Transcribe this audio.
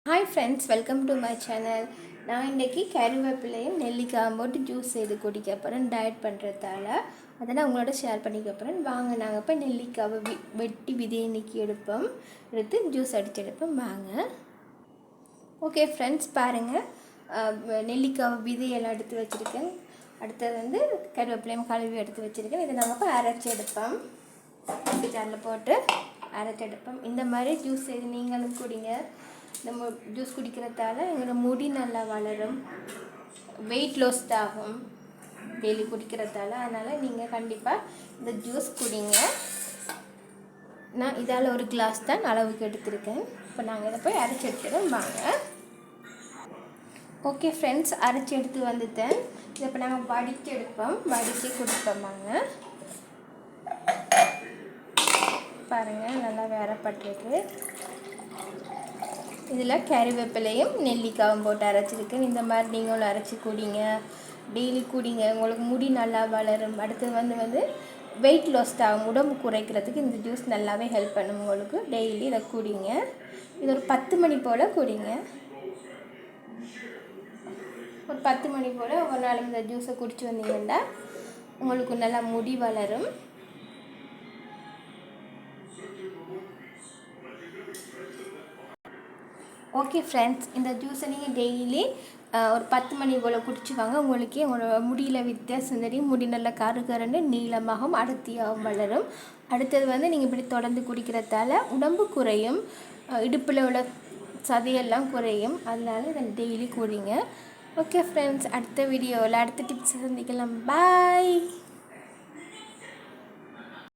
Hi friends, welcome to my channel. நான் இன்றைக்கி கருவேப்பிலையும் நெல்லிக்காயும் போட்டு ஜூஸ் செய்து குடிக்க போகிறேன். டயட் பண்ணுறதால அதை நான் உங்களோட ஷேர் பண்ணிக்க போகிறேன். வாங்க நாங்கள் இப்போ நெல்லிக்காவை வெட்டி விதையை நீக்கி எடுத்து ஜூஸ் அடித்து எடுப்போம். வாங்க. ஓகே ஃப்ரெண்ட்ஸ், பாருங்கள், நெல்லிக்காவை விதையெல்லாம் எடுத்து வச்சுருக்கேன். அடுத்தது வந்து கருவேப்பிலையும் கழுவி எடுத்து வச்சுருக்கேன். இதை நம்ம இப்போ அரைச்சி எடுப்போம். ஜாரில் போட்டு அரைச்சி எடுப்போம். இந்த மாதிரி ஜூஸ் செய்து நீங்களும் குடிங்க. நம்ம ஜூஸ் குடிக்கிறதால எங்களோட முடி நல்லா வளரும், வெயிட் லாஸ் ஆகும் டெய்லி குடிக்கிறதால. அதனால் நீங்கள் கண்டிப்பாக இந்த ஜூஸ் குடிங்க. நான் இதால் ஒரு கிளாஸ் தான் அளவுக்கு எடுத்திருக்கேன். இப்போ நாங்கள் இதை போய் அரைச்சி எடுத்துகிறோம். வாங்க. ஓகே ஃப்ரெண்ட்ஸ், அரைச்சி எடுத்து வந்துட்டேன். இதை இப்போ நாங்கள் வடித்து எடுப்போம், வடித்து கொடுப்போம். வாங்க பாருங்கள், நல்லா வேறப்பட்டிருக்கு. இதில் கறிவேப்பிலையும் நெல்லிக்காயும் போட்டு அரைச்சிருக்கேன். இந்த மாதிரி நீங்களும் அரைச்சி குடிங்க, டெய்லி குடிங்க. உங்களுக்கு முடி நல்லா வளரும். அடுத்தது வந்து வெயிட் லாஸ் ஆகும், உடம்பு குறைக்கிறதுக்கு இந்த ஜூஸ் நல்லாவே ஹெல்ப் பண்ணும் உங்களுக்கு. டெய்லி இதை குடிங்க. இது ஒரு 10 மணி போல் குடிங்க. ஒரு 10 மணி போல் ஒரு நாளைக்கு இந்த ஜூஸை குடிச்சு வந்தீங்கன்னா உங்களுக்கு நல்லா முடி வளரும். ஓகே ஃப்ரெண்ட்ஸ், இந்த ஜூஸை நீங்கள் டெய்லி ஒரு 10 மணி போல் குடிச்சுவாங்க. உங்களுக்கே உங்களோட முடியில் வித்தியாசம் தெரியும். முடி நல்லா கருகருன்னு நீளமாகவும் அடர்த்தியாகவும் வளரும். அடுத்தது வந்து நீங்கள் இப்படி தொடர்ந்து குடிக்கிறதால உடம்பு குறையும், இடுப்பில் உள்ள சதையெல்லாம் குறையும். அதனால இதை டெய்லி குடிங்க. ஓகே ஃப்ரெண்ட்ஸ், அடுத்த வீடியோவில் அடுத்த டிப்ஸ் சந்திக்கலாம். பாய்.